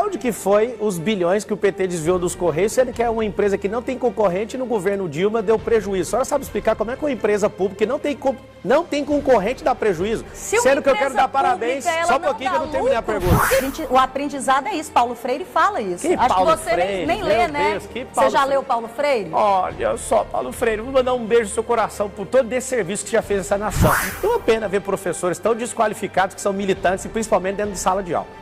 Para onde que foi os bilhões que o PT desviou dos Correios, sendo que é uma empresa que não tem concorrente e no governo Dilma deu prejuízo? A senhora sabe explicar como é que uma empresa pública que não tem concorrente dá prejuízo? Sendo que eu quero dar parabéns, só um pouquinho que eu não terminei a pergunta. O aprendizado é isso, Paulo Freire fala isso. Acho que você nem lê, né? Você já leu Paulo Freire? Olha só, Paulo Freire, vou mandar um beijo no seu coração por todo esse serviço que já fez essa nação. É uma pena ver professores tão desqualificados que são militantes e principalmente dentro de sala de aula.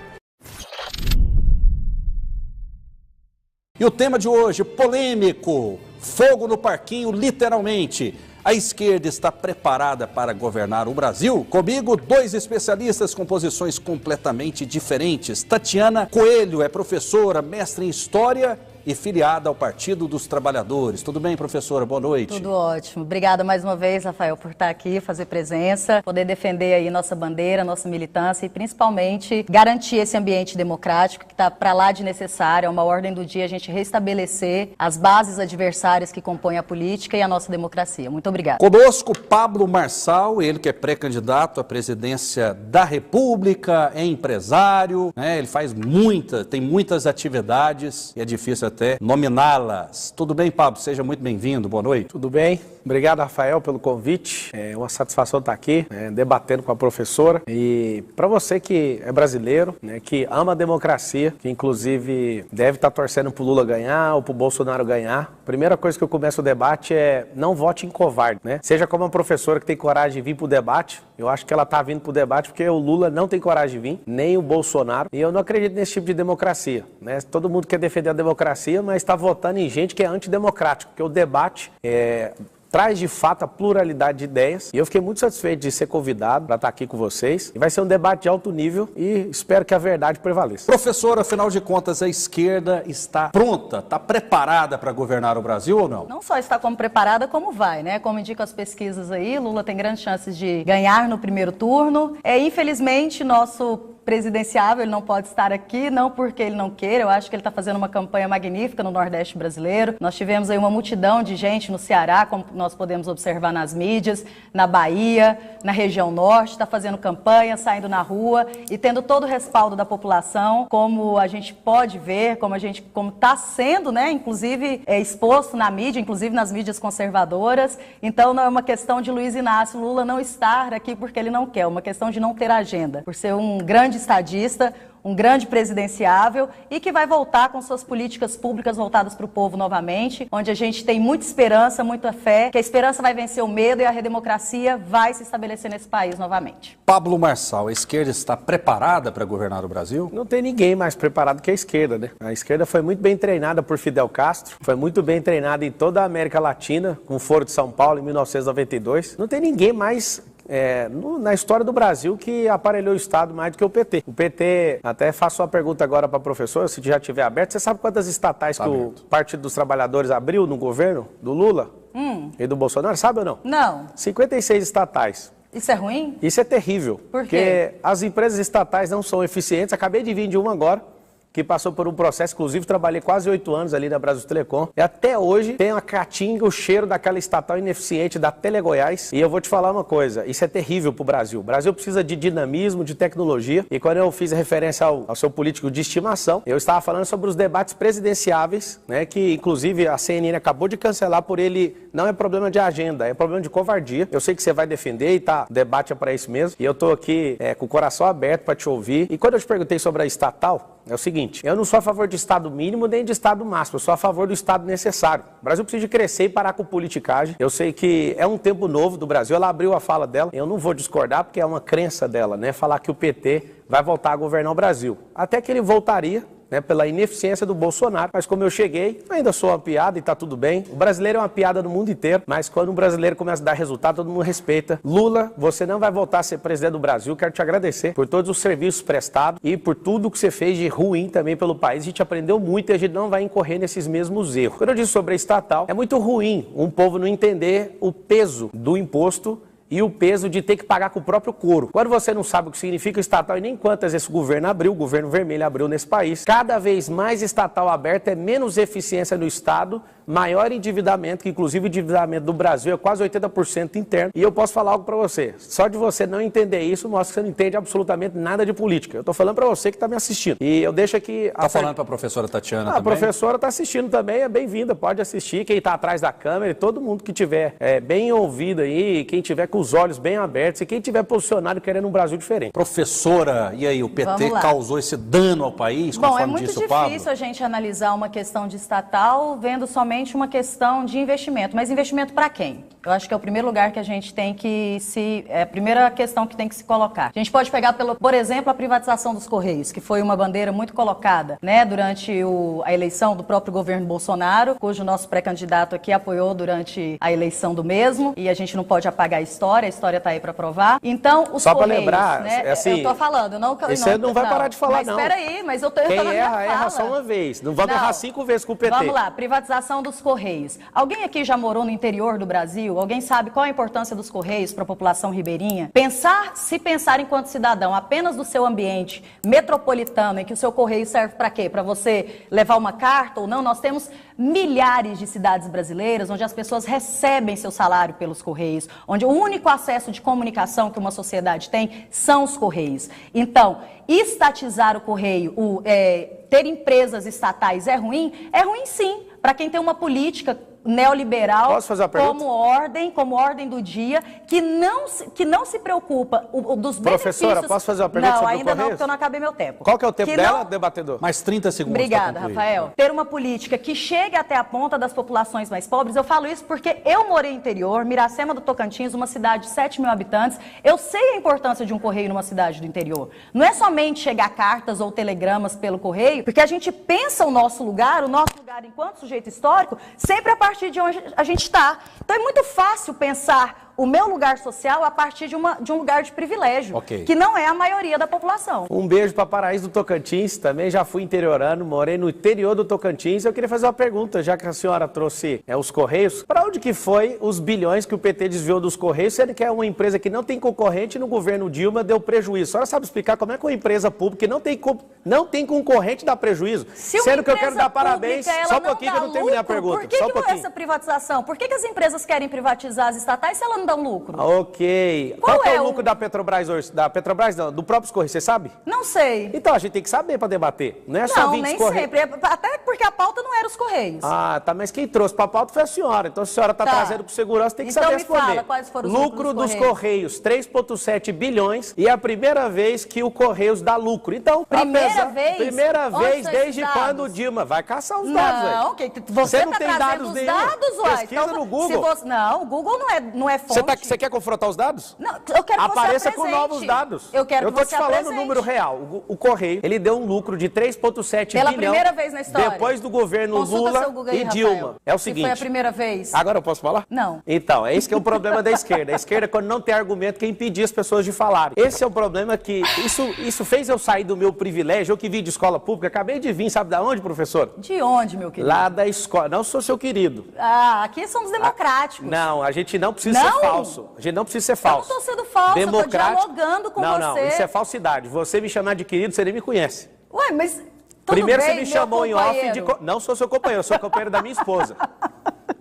E o tema de hoje, polêmico, fogo no parquinho, literalmente. A esquerda está preparada para governar o Brasil? Comigo, dois especialistas com posições completamente diferentes. Tatiana Coelho é professora, mestre em História e filiada ao Partido dos Trabalhadores. Tudo bem, professora? Boa noite. Tudo ótimo. Obrigada mais uma vez, Rafael, por estar aqui, fazer presença, poder defender aí nossa bandeira, nossa militância e principalmente garantir esse ambiente democrático que está para lá de necessário. É uma ordem do dia a gente restabelecer as bases adversárias que compõem a política e a nossa democracia. Muito obrigada. Conosco, Pablo Marçal, ele que é pré-candidato à presidência da República, é empresário, né? Ele tem muitas atividades e é difícil até nominá-las. Tudo bem, Pablo? Seja muito bem-vindo. Boa noite. Tudo bem. Obrigado, Rafael, pelo convite. É uma satisfação estar aqui, debatendo com a professora. E para você que é brasileiro, que ama a democracia, que inclusive deve estar torcendo para o Lula ganhar ou para o Bolsonaro ganhar, a primeira coisa que eu começo o debate é não vote em covarde, né? Seja como uma professora que tem coragem de vir para o debate, eu acho que ela está vindo para o debate porque o Lula não tem coragem de vir, nem o Bolsonaro. E eu não acredito nesse tipo de democracia, né? Todo mundo quer defender a democracia, mas está votando em gente que é antidemocrático, porque o debate traz de fato a pluralidade de ideias. E eu fiquei muito satisfeito de ser convidado para estar aqui com vocês. E vai ser um debate de alto nível e espero que a verdade prevaleça. Professora, afinal de contas, a esquerda está pronta, está preparada para governar o Brasil ou não? Não só está como preparada, como vai, né? Como indicam as pesquisas aí, Lula tem grandes chances de ganhar no primeiro turno. Infelizmente, nosso presidenciável, ele não pode estar aqui, não porque ele não queira, eu acho que ele está fazendo uma campanha magnífica no Nordeste brasileiro. Nós tivemos aí uma multidão de gente no Ceará, como nós podemos observar nas mídias, na Bahia, na região norte, está fazendo campanha, saindo na rua e tendo todo o respaldo da população, como a gente pode ver, como está sendo, né, inclusive exposto na mídia, inclusive nas mídias conservadoras. Então não é uma questão de Luiz Inácio Lula não estar aqui porque ele não quer, é uma questão de não ter agenda, por ser um grande estadista, um grande presidenciável e que vai voltar com suas políticas públicas voltadas para o povo novamente, onde a gente tem muita esperança, muita fé, que a esperança vai vencer o medo e a redemocracia vai se estabelecer nesse país novamente. Pablo Marçal, a esquerda está preparada para governar o Brasil? Não tem ninguém mais preparado que a esquerda, né? A esquerda foi muito bem treinada por Fidel Castro, foi muito bem treinada em toda a América Latina, com o Foro de São Paulo em 1992. Não tem ninguém mais na história do Brasil que aparelhou o Estado mais do que o PT. O PT, até faço uma pergunta agora para a professora, se já estiver aberto, você sabe quantas estatais que o Partido dos Trabalhadores abriu no governo do Lula e do Bolsonaro? Sabe ou não? Não. 56 estatais. Isso é ruim? Isso é terrível. Por quê? Porque as empresas estatais não são eficientes. Acabei de vir de uma agora, que passou por um processo, inclusive trabalhei quase 8 anos ali na Brasil Telecom, e até hoje tem a caatinga, o cheiro daquela estatal ineficiente da Telegoiás, e eu vou te falar uma coisa, isso é terrível pro Brasil. O Brasil precisa de dinamismo, de tecnologia, e quando eu fiz referência ao seu político de estimação, eu estava falando sobre os debates presidenciáveis, né, que inclusive a CNN acabou de cancelar por ele, não é problema de agenda, é problema de covardia. Eu sei que você vai defender e o debate é para isso mesmo, e eu tô aqui com o coração aberto para te ouvir, e quando eu te perguntei sobre a estatal, é o seguinte, eu não sou a favor de Estado mínimo nem de Estado máximo, eu sou a favor do Estado necessário. O Brasil precisa de crescer e parar com politicagem. Eu sei que é um tempo novo do Brasil, ela abriu a fala dela, eu não vou discordar porque é uma crença dela, né? Falar que o PT vai voltar a governar o Brasil. Até que ele voltaria, né, pela ineficiência do Bolsonaro, mas como eu cheguei, ainda sou uma piada e tá tudo bem. O brasileiro é uma piada no mundo inteiro, mas quando um brasileiro começa a dar resultado, todo mundo respeita. Lula, você não vai voltar a ser presidente do Brasil, quero te agradecer por todos os serviços prestados e por tudo que você fez de ruim também pelo país. A gente aprendeu muito e a gente não vai incorrer nesses mesmos erros. Quando eu disse sobre a estatal, é muito ruim um povo não entender o peso do imposto e o peso de ter que pagar com o próprio couro. Quando você não sabe o que significa o estatal e nem quantas esse governo abriu, o governo vermelho abriu nesse país, cada vez mais estatal aberto é menos eficiência no Estado, maior endividamento, que inclusive o endividamento do Brasil é quase 80% interno. E eu posso falar algo para você, só de você não entender isso, mostra que você não entende absolutamente nada de política. Eu tô falando para você que está me assistindo. E eu deixo aqui... Tá falando para a professora Tatiana também? A professora está assistindo também, é bem-vinda, pode assistir. Quem está atrás da câmera e todo mundo que tiver bem ouvido aí, quem tiver com os olhos bem abertos e quem tiver posicionado querendo um Brasil diferente. Professora, e aí, o PT causou esse dano ao país, conforme é muito disse o Pablo? difícil a gente analisar uma questão de estatal vendo somente uma questão de investimento. Mas investimento para quem? Eu acho que é o primeiro lugar que a gente tem que a primeira questão que tem que se colocar. A gente pode pegar, por exemplo, a privatização dos Correios, que foi uma bandeira muito colocada, né, durante a eleição do próprio governo Bolsonaro, cujo nosso pré-candidato aqui apoiou durante a eleição do mesmo, e a gente não pode apagar a história está aí para provar. Então, os Só Correios, para lembrar, né, assim, eu tô falando, você não vai parar de falar, mas não. Mas espera aí, mas eu tô Quem na minha fala. erra só uma vez. Não vamos errar 5 vezes com o PT. Vamos lá, privatização dos Correios. Alguém aqui já morou no interior do Brasil? Alguém sabe qual a importância dos Correios para a população ribeirinha? Se pensar enquanto cidadão apenas do seu ambiente metropolitano, em que o seu Correio serve para quê? Para você levar uma carta ou não? Nós temos milhares de cidades brasileiras onde as pessoas recebem seu salário pelos Correios, onde o único acesso de comunicação que uma sociedade tem são os Correios. Então, estatizar o Correio, ter empresas estatais é ruim? É ruim sim, para quem tem uma política neoliberal como ordem do dia, que não se preocupa dos benefícios... Professora, posso fazer uma pergunta sobre o Correios? Não, ainda não, porque eu não acabei meu tempo. Qual que é o tempo dela, debatedor? Mais 30 segundos. Obrigada, Rafael. Ter uma política que chegue até a ponta das populações mais pobres, eu falo isso porque eu morei no interior, Miracema do Tocantins, uma cidade de 7 mil habitantes, eu sei a importância de um correio numa cidade do interior. Não é somente chegar cartas ou telegramas pelo correio, porque a gente pensa o nosso lugar enquanto sujeito histórico, sempre a partir de onde a gente está. Então é muito fácil pensar o meu lugar social a partir de um lugar de privilégio, que não é a maioria da população. Um beijo para Paraíso do Tocantins, também já fui interiorano, morei no interior do Tocantins. Eu queria fazer uma pergunta, já que a senhora trouxe os Correios, para onde que foi os bilhões que o PT desviou dos Correios, sendo que é uma empresa que não tem concorrente e no governo Dilma deu prejuízo? A senhora sabe explicar como é que uma empresa pública que não tem concorrente dá prejuízo? Sendo que eu quero dar parabéns, só um pouquinho que eu não terminei a pergunta. Por que essa privatização? Por que as empresas querem privatizar as estatais se ela não dá um lucro? Ok. Qual é o lucro da Petrobras hoje? Da Petrobras não, do próprio Correio, você sabe? Não sei. Então, a gente tem que saber para debater. Não é só 20 Correios. Não, nem sempre. Até porque a pauta não era os Correios. Ah, tá. Mas quem trouxe para a pauta foi a senhora. Então, se a senhora está trazendo com segurança, tem que saber responder. Fala, quais foram os lucro dos Correios, 3,7 bilhões. E é a primeira vez que o Correios dá lucro. Então, primeira vez? Primeira vez desde quando o Dilma vai caçar os dados. Não, você não tem dados nenhum. Pesquisa no Google. Não, o Google não é fonte. Você quer confrontar os dados? Não, eu quero que Apareça você com novos dados. Eu tô te falando o número real. O Correio, ele deu um lucro de 3,7 bilhão. Pela primeira vez na história. Depois do governo Lula e Dilma. É o seguinte. Se foi a primeira vez. Agora eu posso falar? Não. Então, é esse que é o problema da esquerda. A esquerda, quando não tem argumento, quer impedir as pessoas de falarem. Esse é o problema que... Isso fez eu sair do meu privilégio. Eu que vim de escola pública. Acabei de vir, sabe de onde, professor? De onde, meu querido? Lá da escola. Não sou seu querido. Ah, aqui somos democráticos. Não, a gente não precisa ser falso. A gente não precisa ser falso. Eu não tô sendo falso, eu tô dialogando com você. Não, isso é falsidade. Você me chamar de querido, você nem me conhece. Ué, mas... Primeiro você me chamou em off de... Não sou seu companheiro, eu sou companheiro da minha esposa.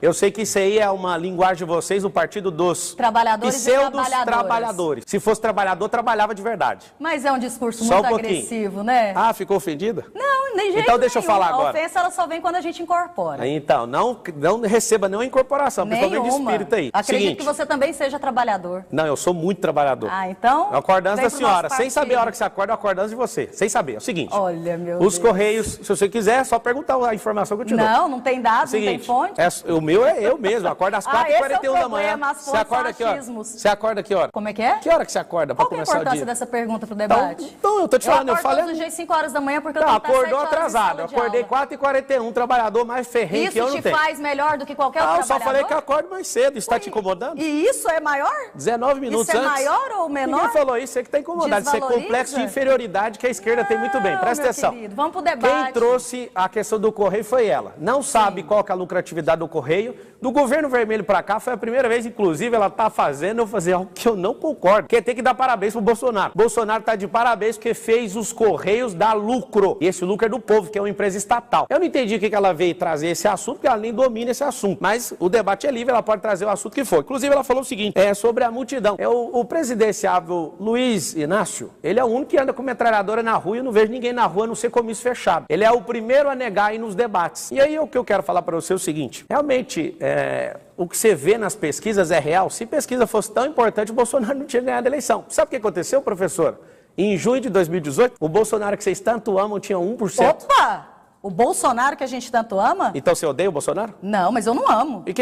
Eu sei que isso aí é uma linguagem de vocês, o partido dos pseudos-trabalhadores. Se fosse trabalhador, trabalhava de verdade. Mas é um discurso muito agressivo, né? Ah, ficou ofendida? Não, nem jeito Então deixa eu falar agora. A ofensa ela só vem quando a gente incorpora. Então, não receba nenhuma incorporação, principalmente de espírito aí. Acredito que você também seja trabalhador. Não, eu sou muito trabalhador. Ah, então... A acordança da senhora, sem saber a hora que você acorda, a acordança de você. Sem saber, é o seguinte. Olha, meu Deus. Os Correios, se você quiser, é só perguntar a informação que eu te dou. Não tem dados, não tem fonte. O meu é eu mesmo. Acorda às 4h41 da manhã. Você acorda que hora? Você acorda que hora? Como é que é? Que hora que você acorda para começar o dia? Qual é a importância dessa pergunta pro debate? Então eu tô te falando, eu falei... todos os dias 5 horas da manhã porque eu tenho que estar 7 acordou horas atrasado. Eu acordei 4h41, trabalhador mais ferrenho que eu não tenho. Isso te faz melhor do que qualquer outro trabalhador? Eu só falei que eu acordo mais cedo. Isso está te incomodando? E isso é maior? 19 minutos antes. Isso é maior ou menor? Ninguém falou isso, você que está incomodado. Isso é complexo de inferioridade que a esquerda tem muito bem. Presta atenção. Querido, vamos pro debate. Quem trouxe a questão do Correio foi ela. Não sabe qual que é a lucratividade do Correio. Do governo vermelho para cá, foi a primeira vez, inclusive, ela tá fazendo eu fazer algo que eu não concordo, que é ter que dar parabéns pro Bolsonaro. Bolsonaro tá de parabéns porque fez os Correios dar lucro. E esse lucro é do povo, que é uma empresa estatal. Eu não entendi o que ela veio trazer esse assunto, porque ela nem domina esse assunto. Mas o debate é livre, ela pode trazer o assunto que for. Inclusive, ela falou o seguinte, sobre a multidão. O presidenciável Luiz Inácio, ele é o único que anda com metralhadora na rua e eu não vejo ninguém na rua a não ser comício fechado. Ele é o primeiro a negar aí nos debates. E aí o que eu quero falar para você é o seguinte, realmente, o que você vê nas pesquisas é real. Se pesquisa fosse tão importante, o Bolsonaro não tinha ganhado a eleição. Sabe o que aconteceu, professor? Em junho de 2018, o Bolsonaro que vocês tanto amam tinha 1%. Opa! O Bolsonaro que a gente tanto ama? Então você odeia o Bolsonaro? Não, mas eu não amo. E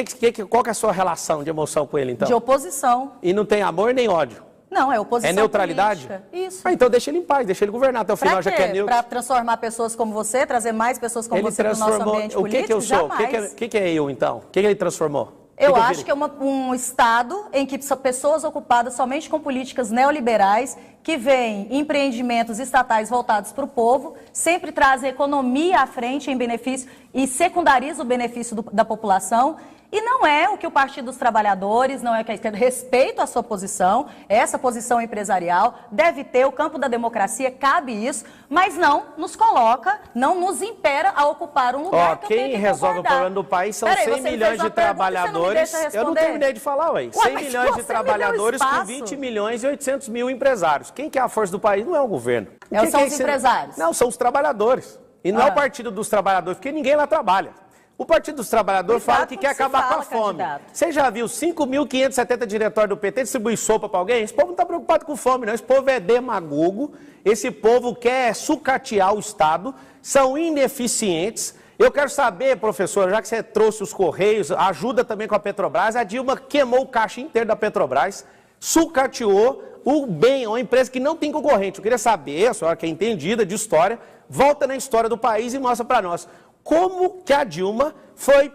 qual que é a sua relação de emoção com ele, então? De oposição. E não tem amor nem ódio? Não, é oposição. É neutralidade? Política. Isso. Então deixa ele em paz, deixa ele governar até o final, já que é neutro. Para transformar pessoas como você, trazer mais pessoas como você para o nosso ambiente político? O que eu sou? Jamais. O que é eu, então? O que ele transformou? Eu acho que é um Estado em que são pessoas ocupadas somente com políticas neoliberais, que veem empreendimentos estatais voltados para o povo, sempre trazem economia à frente em benefício e secundariza o benefício da população. E não é o que o Partido dos Trabalhadores, não é o que a esquerda, respeito a sua posição, essa posição empresarial, deve ter, o campo da democracia, cabe isso, mas não nos coloca, não nos impera a ocupar um lugar que eu tenho que quem resolve o problema do país são 100 milhões de trabalhadores. Eu não terminei de falar, ué. 100 milhões de trabalhadores com 20 milhões e 800 mil empresários. Quem que é a força do país? Não é o governo. São os empresários. Não, são os trabalhadores. E não é o Partido dos Trabalhadores, porque ninguém lá trabalha. O Partido dos Trabalhadores fala que quer acabar com a fome. Você já viu 5.570 diretórios do PT distribuir sopa para alguém? Esse povo não está preocupado com fome, não. Esse povo é demagogo, esse povo quer sucatear o Estado, são ineficientes. Eu quero saber, professor, já que você trouxe os Correios, ajuda também com a Petrobras, a Dilma queimou o caixa inteiro da Petrobras, sucateou o bem, uma empresa que não tem concorrente. Eu queria saber, a senhora que é entendida de história, volta na história do país e mostra para nós. Como que a Dilma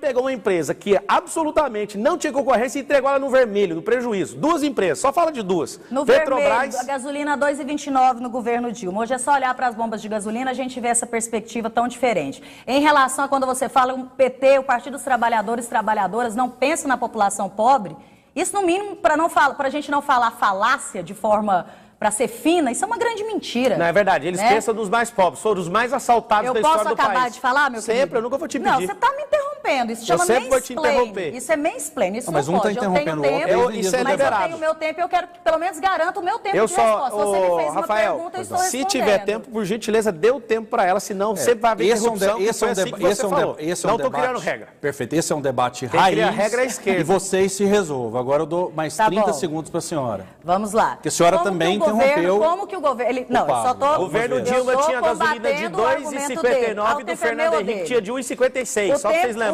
pegou uma empresa que absolutamente não tinha concorrência e entregou ela no vermelho, no prejuízo. Duas empresas, só fala de duas. No Petrobras, vermelho, a gasolina 2,29 no governo Dilma. Hoje é só olhar para as bombas de gasolina, a gente vê essa perspectiva tão diferente. Em relação a quando você fala o PT, o Partido dos Trabalhadores e Trabalhadoras, não pensa na população pobre, isso no mínimo, para a gente não falar falácia de forma... para ser fina, isso é uma grande mentira. Não é verdade, eles pensam nos mais pobres, foram os mais assaltados da história do país. Eu posso acabar de falar, meu querido? Sempre, eu nunca vou te pedir. Não, você está me interrompendo, isso chama mansplaining. Vou te interromper. Isso é mansplaining, isso mas não pode. Tá interrompendo eu tenho tempo, isso é mas liberado. eu tenho o meu tempo e eu quero que pelo menos garanta o meu tempo de resposta. Se você me fez Rafael, uma pergunta, eu estou respondendo. Se tiver tempo, por gentileza, dê o tempo para ela, senão sempre vai haver interrupção. Não estou criando regra. Perfeito, esse é um debate raiz. Quem cria a regra é a esquerda. E vocês se resolvam. Agora eu dou mais 30 segundos para a senhora. Vamos lá. Porque a senhora também interrompeu. Como que o governo... Não, eu só estou... O governo Dilma tinha gasolina de 2,59 e do Fernando Henrique tinha de 1,56, só para vocês lembrarem.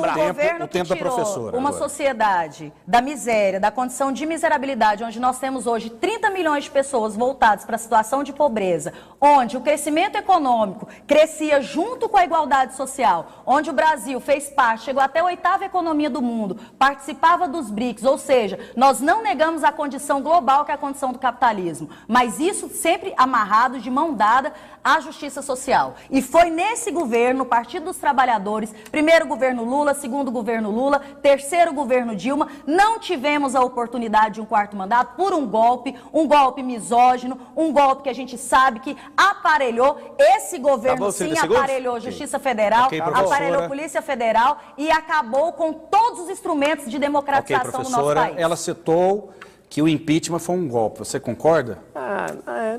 O tempo da professora. Uma sociedade da miséria, da condição de miserabilidade, onde nós temos hoje 30 milhões de pessoas voltadas para a situação de pobreza, onde o crescimento econômico crescia junto com a igualdade social, onde o Brasil fez parte, chegou até a 8ª economia do mundo, participava dos BRICS, ou seja, nós não negamos a condição global que é a condição do capitalismo, mas isso sempre amarrado de mão dada à justiça social. E foi nesse governo, o Partido dos Trabalhadores, primeiro governo Lula, segundo governo Lula, terceiro governo Dilma, não tivemos a oportunidade de um 4º mandato por um golpe misógino, um golpe que a gente sabe que aparelhou, esse governo aparelhou Justiça Federal, aparelhou Polícia Federal e acabou com todos os instrumentos de democratização do nosso país. Ela citou que o impeachment foi um golpe. Você concorda?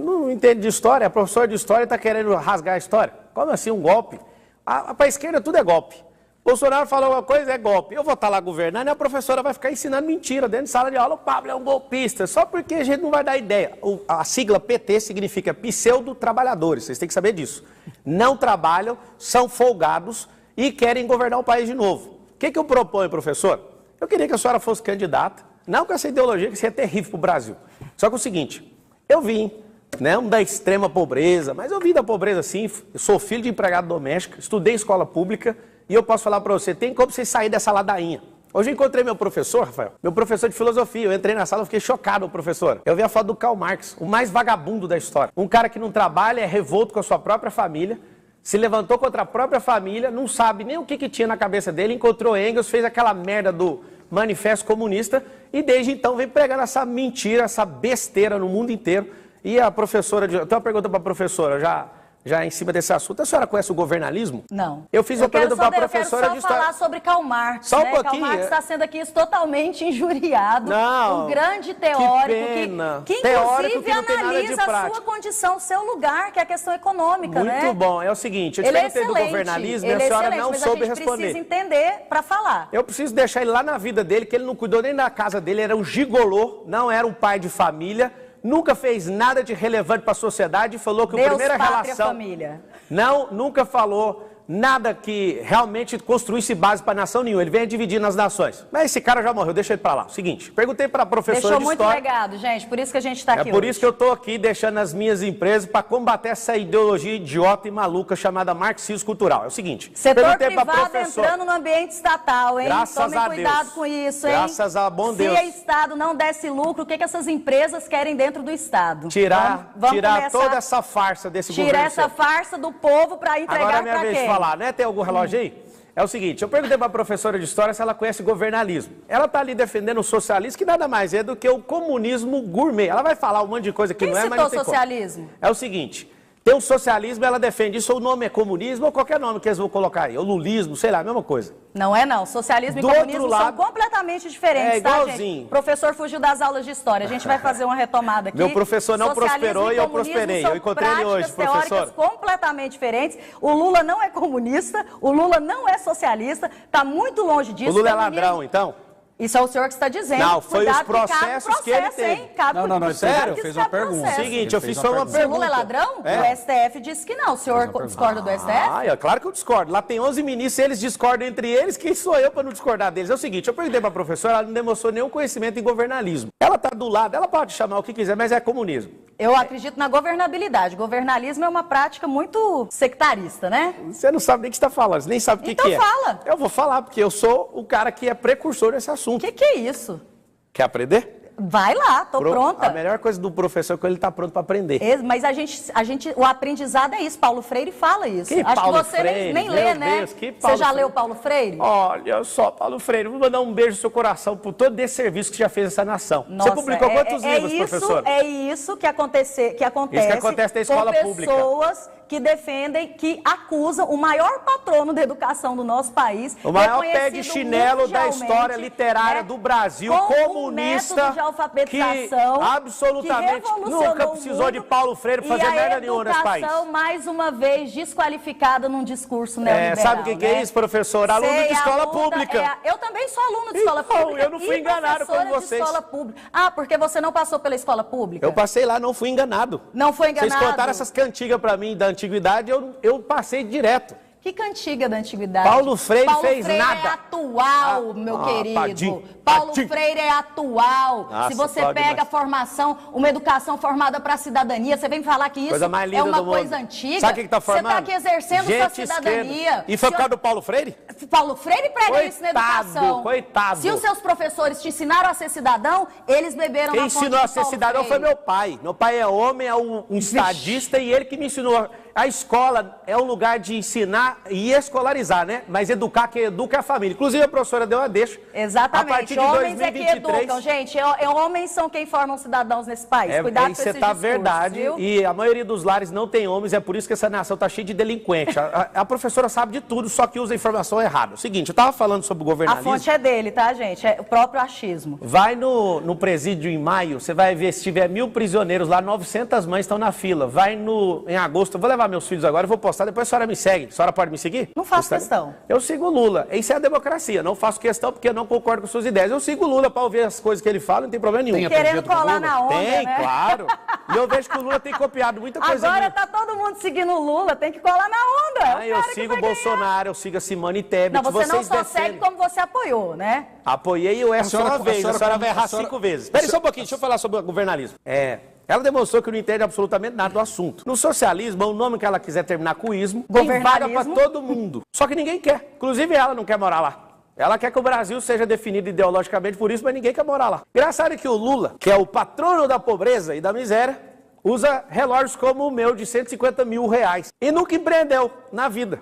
Não entende de história. A professora de história está querendo rasgar a história. Como assim um golpe? Para a esquerda tudo é golpe. Bolsonaro falou uma coisa, é golpe. Eu vou estar lá governando e a professora vai ficar ensinando mentira dentro de sala de aula. O Pablo é um golpista. Só porque a gente não vai dar ideia. A sigla PT significa pseudo-trabalhadores. Vocês têm que saber disso. Não trabalham, são folgados e querem governar o país de novo. O que eu proponho, professor? Eu queria que a senhora fosse candidata. Não com essa ideologia que isso é terrível para o Brasil. Só que é o seguinte, eu vim, não da extrema pobreza, mas eu vim da pobreza sim, eu sou filho de empregado doméstico, estudei escola pública e eu posso falar para você, tem como você sair dessa ladainha. Hoje eu encontrei meu professor, Rafael, meu professor de filosofia, eu entrei na sala e fiquei chocado, professor. Eu vi a foto do Karl Marx, o mais vagabundo da história. Um cara que não trabalha, é revolto com a sua própria família, se levantou contra a própria família, não sabe nem o que tinha na cabeça dele, encontrou Engels, fez aquela merda do Manifesto Comunista, e desde então vem pregando essa mentira, essa besteira no mundo inteiro. E a professora, eu tenho uma pergunta para a professora, já em cima desse assunto. A senhora conhece o governalismo? Não. Eu fiz uma pergunta para a professora de história. Eu quero só falar sobre Karl Marx, só um né? pouquinho. Karl Marx está sendo aqui totalmente injuriado. Não, um grande teórico que inclusive que não tem nada de analisa a prática. sua condição, o seu lugar, que é a questão econômica, Muito né? Muito bom. É o seguinte, eu te Ele é perguntei do excelente, governalismo e a senhora não soube mas a gente responder. precisa entender para falar. Eu preciso deixar ele lá na vida dele, que ele não cuidou nem da casa dele, era um gigolô, não era um pai de família, nunca fez nada de relevante para a sociedade e falou que Deus, a primeira pátria, relação... família. Não, nunca falou nada que realmente construísse base para nação nenhuma. Ele vem dividir nas nações. Mas esse cara já morreu, deixa ele para lá. O seguinte, perguntei para a professora Deixou de muito história... legado, gente, por isso que a gente está aqui É por hoje. isso que eu estou aqui deixando as minhas empresas para combater essa ideologia idiota e maluca chamada marxismo cultural. É o seguinte... Setor perguntei pra privado professora, entrando no ambiente estatal, hein? Graças Tomem a cuidado Deus. com isso, hein? Graças a bom Se Deus. o Estado não desse lucro, o que essas empresas querem dentro do Estado? Tirar começar, toda essa farsa desse governo. Tirar essa farsa do povo para entregar Agora é para minha vez quem? de falar, né? Tem algum relógio aí? É o seguinte, eu perguntei para a professora de história se ela conhece governalismo. Ela está ali defendendo o socialismo, que nada mais é do que o comunismo gourmet. Ela vai falar um monte de coisa que Quem não é, mas não tem socialismo? como. É o seguinte, tem o socialismo, ela defende isso, ou o nome é comunismo, ou qualquer nome que eles vão colocar aí. Ou lulismo, sei lá, a mesma coisa. Não é não. Socialismo Do e comunismo outro lado, são completamente diferentes, é tá, igualzinho. gente? O professor fugiu das aulas de história. A gente vai fazer uma retomada aqui. Meu professor não Socialismo prosperou e eu comunismo prosperei. são Eu encontrei ele hoje, práticas teóricas professor. completamente diferentes. O Lula não é comunista, o Lula não é socialista, está muito longe disso. O Lula é Comunismo- ladrão, então? Isso é o senhor que está dizendo. Não, foi Cuidado os processos cabe que ele processo, teve. hein? Cabe Não, cuidado sério, que fez cabe uma pergunta. processo. Seguinte, eu Ele fiz fez só uma uma Se o pergunta. Lula é ladrão, É. o STF disse que não. O senhor discorda do STF? Ah, é claro que eu discordo. Lá tem 11 ministros, eles discordam entre eles, quem sou eu para não discordar deles? É o seguinte, eu perguntei para a professora, ela não demonstrou nenhum conhecimento em governalismo. Ela está do lado, ela pode chamar o que quiser, mas é comunismo. Eu acredito na governabilidade. Governalismo é uma prática muito sectarista, né? Você não sabe nem o que está falando, você nem sabe o que, Então que é. fala. Eu vou falar, porque eu sou o cara que é precursor desse O assunto. que é isso? Quer aprender? Vai lá, tô pronta. A melhor coisa do professor é que ele está pronto para aprender. Mas o aprendizado é isso. Paulo Freire fala isso. Que Acho Paulo que você Freire? nem Meu lê, né? Deus, que Você Paulo já Freire? leu Paulo Freire? Olha só, Paulo Freire, vou mandar um beijo no seu coração por todo esse serviço que você já fez essa nação. Nossa, você publicou quantos livros, professor? É isso que acontece Isso que acontece na escola com pública. pessoas que defendem, que acusam o maior patrono da educação do nosso país. O maior pé de reconhecido chinelo da mundialmente, história literária né, do Brasil, com um comunista, método de alfabetização que absolutamente que revolucionou nunca o precisou mundo, de Paulo Freire para e fazer a merda nenhuma nesse país. educação, mais uma vez, desqualificada num discurso neoliberal. Sabe o que é né? isso, professor? Aluno Sei, de escola aluna, pública. Eu também sou aluno de escola Então, pública. eu não fui e enganado como professora vocês. de escola pública. Ah, porque você não passou pela escola pública? Eu passei lá, não fui enganado. Não foi enganado? Vocês contaram essas cantigas para mim da antiguidade, eu passei direto. Que cantiga da antiguidade? Paulo Freire fez Freire nada. é atual, meu querido. Padim, Paulo padim. Freire é atual. Nossa, Se você pode pega a demais. formação, uma educação formada para a cidadania, você vem falar que isso Coisa mais linda é uma do mundo. coisa antiga. Sabe o que está formando? Você está aqui exercendo sua Gente cidadania. esquerda. E foi por causa do Paulo Freire? Paulo Freire prega Coitado, isso na educação. coitado. Se os seus professores te ensinaram a ser cidadão, eles beberam Quem na fonte ensinou a de ser Paulo cidadão foi Freire. meu pai. Meu pai é homem, é um estadista e ele que me ensinou. A escola é um lugar de ensinar e escolarizar, né? Mas educar, quem educa é a família. Inclusive a professora deu uma deixa. Exatamente. A partir de Homens é que 2023, educam, gente. Homens são quem formam cidadãos nesse país. Cuidado com isso esses tá discursos, verdade. viu? E a maioria dos lares não tem homens, é por isso que essa nação tá cheia de delinquente. A professora sabe de tudo, só que usa a informação errada. O seguinte, eu tava falando sobre o A governalismo. fonte é dele, tá, gente? É o próprio achismo. Vai no presídio em maio, você vai ver, se tiver 1.000 prisioneiros lá, 900 mães estão na fila. Vai em agosto, eu vou levar meus filhos agora, eu vou postar, depois a senhora me segue. A senhora pode me seguir? Não faço questão. Eu sigo o Lula. Isso é a democracia. Não faço questão porque eu não concordo com suas ideias. Eu sigo o Lula para ouvir as coisas que ele fala, não tem problema nenhum. Tem Querendo aprendido com o colar Lula? na onda, Tem, né? claro. E eu vejo que o Lula tem copiado muita coisa Agora minha. tá todo mundo seguindo o Lula, tem que colar na onda. Eu sigo o Bolsonaro, eu sigo a Simone Tebet. Não, você não vocês só defendem. segue como você apoiou, né? Apoiei o S só uma vez, a senhora vai errar 5 vezes. Espera aí só um pouquinho, deixa eu falar sobre o governalismo. Ela demonstrou que não entende absolutamente nada do assunto. No socialismo, o nome que ela quiser terminar com o ismo, tem vaga para todo mundo. Só que ninguém quer. Inclusive ela não quer morar lá. Ela quer que o Brasil seja definido ideologicamente por isso, mas ninguém quer morar lá. Engraçado é que o Lula, que é o patrono da pobreza e da miséria, usa relógios como o meu de 150 mil reais. E nunca empreendeu na vida.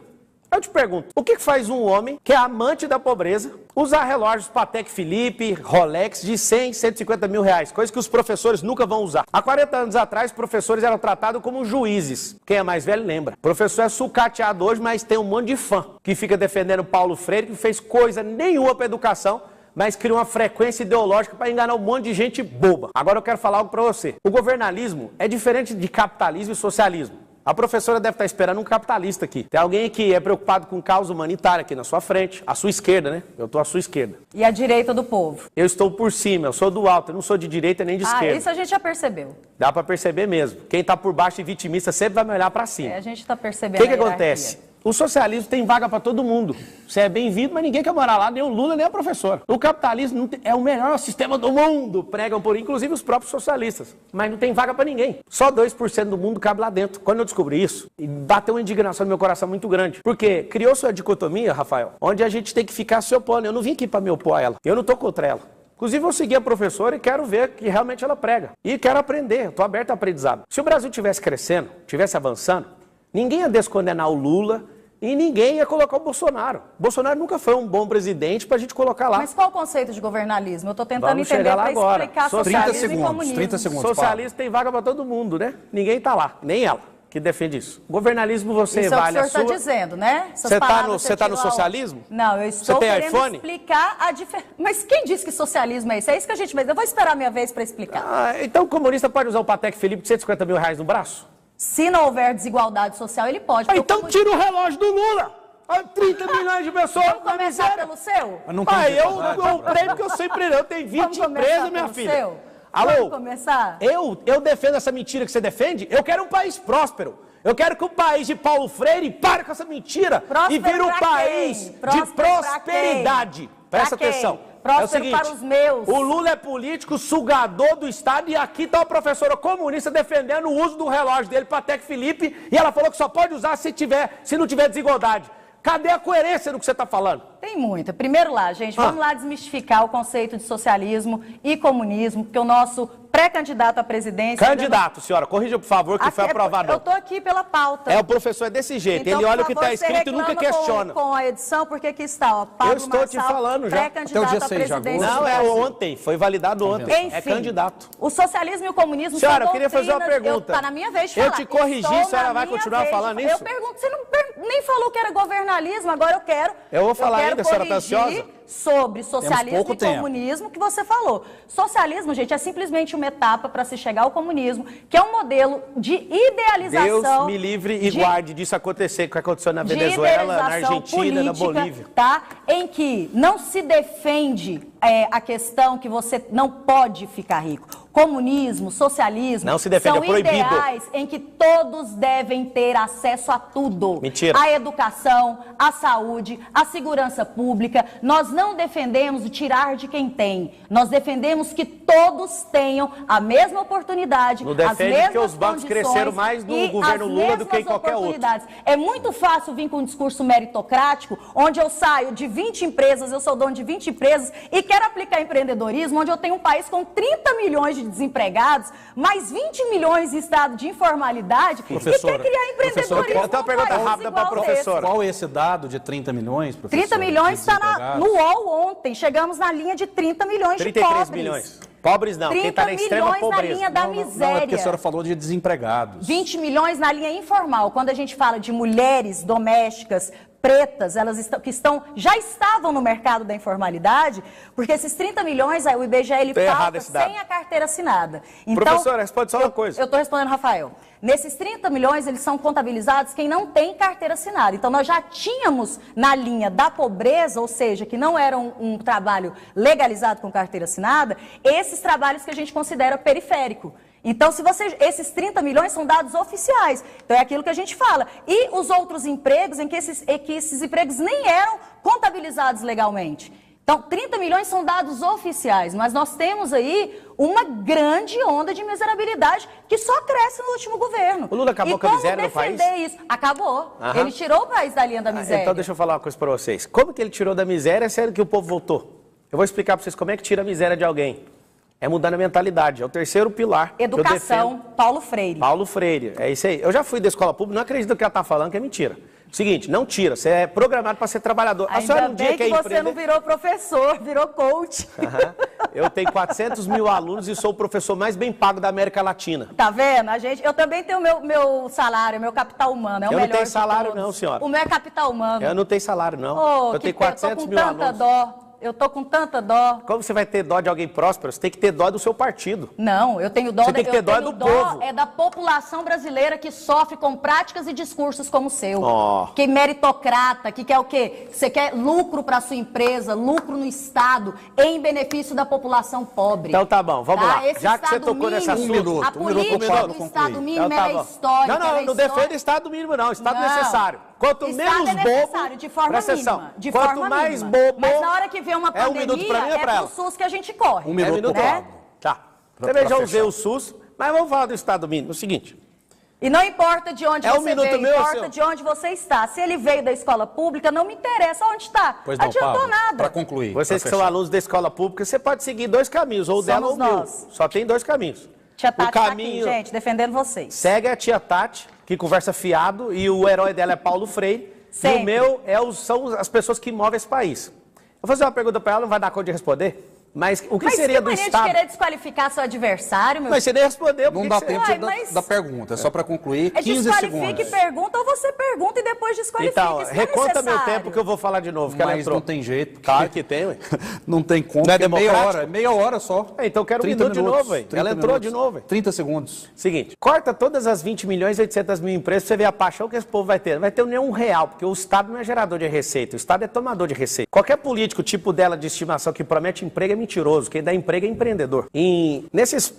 Eu te pergunto, o que faz um homem que é amante da pobreza usar relógios Patek Philippe, Rolex de 100, 150 mil reais, coisa que os professores nunca vão usar? Há 40 anos atrás, professores eram tratados como juízes. Quem é mais velho lembra. O professor é sucateado hoje, mas tem um monte de fã que fica defendendo Paulo Freire, que não fez coisa nenhuma para educação, mas cria uma frequência ideológica para enganar um monte de gente boba. Agora eu quero falar algo para você. O governalismo é diferente de capitalismo e socialismo. A professora deve estar esperando um capitalista aqui. Tem alguém que é preocupado com causa humanitária aqui na sua frente, à sua esquerda, né? Eu estou à sua esquerda. E à direita do povo? Eu estou por cima, eu sou do alto, eu não sou de direita nem de esquerda. Isso a gente já percebeu. Dá para perceber mesmo. Quem está por baixo e vitimista sempre vai me olhar para cima. A gente está percebendo. O que acontece? O socialismo tem vaga para todo mundo. Você é bem-vindo, mas ninguém quer morar lá, nem o Lula, nem a professora. O capitalismo é o melhor sistema do mundo, pregam por inclusive os próprios socialistas. Mas não tem vaga para ninguém. Só 2% do mundo cabe lá dentro. Quando eu descobri isso, bateu uma indignação no meu coração muito grande. Porque criou-se uma dicotomia, Rafael, onde a gente tem que ficar se opondo. Eu não vim aqui para me opor a ela. Eu não estou contra ela. Inclusive, eu segui a professora e quero ver que realmente ela prega. E quero aprender. Estou aberto a aprendizado. Se o Brasil estivesse crescendo, estivesse avançando, ninguém ia descondenar o Lula, e ninguém ia colocar o Bolsonaro. Bolsonaro nunca foi um bom presidente pra gente colocar lá. Mas qual o conceito de governalismo? Eu tô tentando entender para explicar socialismo e comunismo. 30 segundos. Socialismo tem vaga pra todo mundo, né? Ninguém tá lá, nem ela, que defende isso. Governalismo você isso vale é o a que o sua... senhor está dizendo, né? Você tá no socialismo? Não, eu estou tem querendo iPhone? explicar a diferença. Mas quem disse que socialismo é isso? É isso que a gente vai... Eu vou esperar a minha vez para explicar. Então o comunista pode usar o Patek Philippe de 150 mil reais no braço? Se não houver desigualdade social, ele pode. Então tira o relógio do Lula! 30 milhões de pessoas. Vamos começar pelo seu? Eu prêmio que eu sempre eu tenho 20 empresas, minha filha. Seu? Alô? Vamos começar? Eu defendo essa mentira que você defende. Eu quero um país próspero. Eu quero que o país de Paulo Freire pare com essa mentira e vire um país de prosperidade. Presta atenção. Próspero é o seguinte, para os meus. O Lula é político, sugador do Estado, e aqui está uma professora comunista defendendo o uso do relógio dele, Patek Philippe, e ela falou que só pode usar se não tiver desigualdade. Cadê a coerência do que você está falando? Tem muita. Primeiro lá, gente, vamos lá desmistificar o conceito de socialismo e comunismo, porque o nosso pré-candidato à presidência... Candidato, senhora, corrija, por favor, que foi aprovado. Eu estou aqui pela pauta. O professor é desse jeito, então, ele olha o que está escrito e nunca questiona. Com a edição, porque aqui está, ó, Pablo Eu estou Marçal, te falando já. pré-candidato à presidência. Não, é ontem, foi validado ontem. Enfim, é candidato. O socialismo e o comunismo senhora, são eu queria fazer uma pergunta. Está na minha vez de falar. Eu te corrigi, a senhora vai continuar falando isso? Eu pergunto, você nem falou que era governalismo, agora eu quero... Eu vou falar ainda, a senhora está ansiosa? Sobre socialismo e comunismo que você falou. Socialismo, gente, é simplesmente uma etapa para se chegar ao comunismo, que é um modelo de idealização... Deus me livre e guarde disso acontecer, que aconteceu na Venezuela, na Argentina, na Bolívia. Tá? Em que não se defende a questão que você não pode ficar rico. Comunismo, socialismo, não se defende, são é proibido. Ideais em que todos devem ter acesso a tudo. Mentira. A educação, a saúde, a segurança pública. Nós não defendemos o tirar de quem tem. Nós defendemos que todos tenham a mesma oportunidade, não defende as mesmas que os bancos cresceram mais no governo Lula do que em qualquer outro. É muito fácil vir com um discurso meritocrático, onde eu saio de 20 empresas, eu sou dono de 20 empresas e quero aplicar empreendedorismo, onde eu tenho um país com 30 milhões de desempregados, mais 20 milhões em estado de informalidade e quer criar empreendedorismo. Eu tenho uma pergunta rápida para a professora. Qual é esse dado de 30 milhões, professor? 30 milhões está no UOL ontem. Chegamos na linha de 30 milhões de pobres. 33 milhões. Pobres não, quem está na extrema pobreza. 30 milhões na linha da miséria. Não, é porque a senhora falou de desempregados. 20 milhões na linha informal. Quando a gente fala de mulheres domésticas, pretas, elas já estavam no mercado da informalidade, porque esses 30 milhões, o IBGE, ele pauta sem a carteira assinada. Então, professora, responde só uma coisa. Eu estou respondendo, Rafael. Nesses 30 milhões, eles são contabilizados quem não tem carteira assinada. Então, nós já tínhamos na linha da pobreza, ou seja, que não era um trabalho legalizado com carteira assinada, esses trabalhos que a gente considera periférico. Então, esses 30 milhões são dados oficiais. Então, é aquilo que a gente fala. E os outros empregos em que esses empregos nem eram contabilizados legalmente. Então, 30 milhões são dados oficiais, mas nós temos aí uma grande onda de miserabilidade que só cresce no último governo. O Lula acabou com a miséria no país? Isso? Acabou. Ele tirou o país da linha da miséria. Então, deixa eu falar uma coisa para vocês. Como que ele tirou da miséria, sendo que o povo votou? Eu vou explicar para vocês como é que tira a miséria de alguém. É mudando a mentalidade, é o terceiro pilar. Educação, Paulo Freire. Paulo Freire, é isso aí. Eu já fui da escola pública, não acredito no que ela está falando, que é mentira. Seguinte, não tira, você é programado para ser trabalhador. A senhora Ainda um dia bem quer que você empreender... não virou professor, virou coach. Eu tenho 400 mil alunos e sou o professor mais bem pago da América Latina. Tá vendo? Eu também tenho meu salário, meu capital humano. É o Eu não melhor tenho de salário todos. não, senhora. O meu é capital humano. Eu não tenho salário não. Oh, eu tenho que pena, 400 mil alunos. Eu tô com tanta dó. Como você vai ter dó de alguém próspero? Você tem que ter dó do seu partido. Não, eu tenho dó, Você tem que ter dó do povo. É da população brasileira que sofre com práticas e discursos como o seu. Oh. Que é meritocrata, que quer o quê? Você quer lucro para sua empresa, lucro no Estado, em benefício da população pobre. Então tá bom, vamos lá. Esse Já que você Estado tocou nesse mínimo, assunto... A política do Estado mínimo Então tá é bom. histórica. Não, ela é não histórica. defendo Estado mínimo não, Estado Não. necessário. Quanto Estado menos é necessário, bobo... de forma presta mínima. atenção. De Quanto forma mais mínima. bobo... Mas na hora que vem uma É um pandemia, minuto pra mim ou pra pro ela? SUS que a gente corre. Um minuto, minuto pra né? ela. Tá. Pra Também já fechar. usei o SUS, mas vamos falar do Estado mínimo. É o seguinte... E não importa de onde É um você minuto veio, meu, importa seu? de onde você está. Se ele veio da escola pública, não me interessa onde está. Pois não, Adiantou Pablo, nada. para concluir. Vocês pra que são fechar. alunos da escola pública, você pode seguir dois caminhos, ou dela ou Somos meu. nós. Só tem dois caminhos. Tia Tati o tá caminho... aqui, gente, defendendo vocês. Segue a tia Tati, que conversa fiado, e o herói dela é Paulo Freire. Sempre. E o meu são as pessoas que movem esse país. Eu vou fazer uma pergunta para ela, não vai dar conta de responder. Mas o que seria do mania Estado? de querer desqualificar seu adversário, meu Mas você nem respondeu. Não por dá que tempo Uai, da, mas- da pergunta, é só para concluir, É 15 desqualifica segundos. e pergunta, ou você pergunta e depois desqualifica. Então, Isso não é reconta meu necessário. tempo que eu vou falar de novo, que ela Mas entrou. não tem jeito. porque Claro que tem, ué. Não tem como, Não é porque é meia democrático? hora, meia hora só. É, então eu quero um 30 minuto de minutos, novo, ué. 30 Ela entrou minutos. de novo, ué. 30 segundos. Seguinte, corta todas as 20 milhões e 800 mil empresas pra você ver a paixão que esse povo vai ter. Não vai ter nenhum real, porque o Estado não é gerador de receita, o Estado é tomador de receita. Qualquer político tipo dela de estimação que promete emprego é mentiroso, quem dá emprego é empreendedor. Nesses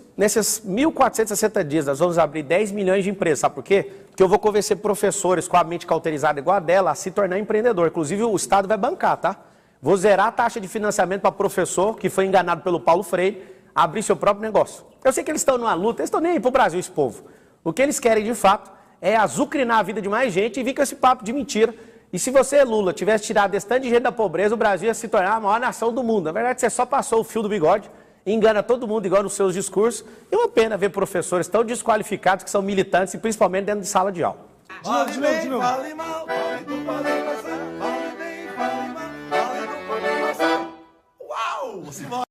1.460 dias nós vamos abrir 10 milhões de empresas, sabe por quê? Porque eu vou convencer professores com a mente cauterizada igual a dela a se tornar empreendedor. Inclusive o Estado vai bancar, tá? Vou zerar a taxa de financiamento para professor que foi enganado pelo Paulo Freire abrir seu próprio negócio. Eu sei que eles estão numa luta, eles estão nem aí pro Brasil, esse povo. O que eles querem de fato é azucrinar a vida de mais gente e vir com esse papo de mentira. E se você, Lula, tivesse tirado esse tanto de gente da pobreza, o Brasil ia se tornar a maior nação do mundo. Na verdade, você só passou o fio do bigode, engana todo mundo igual nos seus discursos. E uma pena ver professores tão desqualificados que são militantes e principalmente dentro de sala de aula. De novo. Fale mal, fale do Fale passar, fale bem, fale mal, fale do Fale passar. Uau!